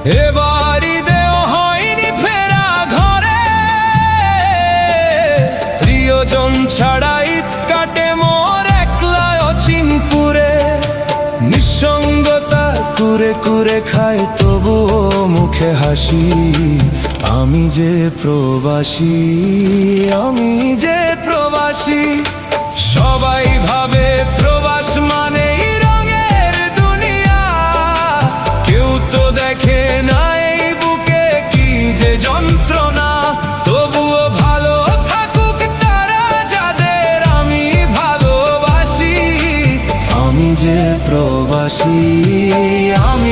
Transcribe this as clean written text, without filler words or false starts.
এবার ঈদেও হয়নি ফেরা ঘরে, প্রিয়জন ছাড়া ঈদ কাটে মোর একলা অচিনপুরে। নিঃসঙ্গতা কুরে কুরে খায় তবুও মুখে হাসি, আমি যে প্রবাসী, আমি যে প্রবাসী। সবাই ভাবে প্রবাস মানেই রঙের দুনিয়া, কেউ তো দেখে না এই বুকে কি যে যন্ত্রণা। তবুও ভালো থাকুক তারা যাদের আমি ভালোবাসি, আমি যে প্রবাসী, আমি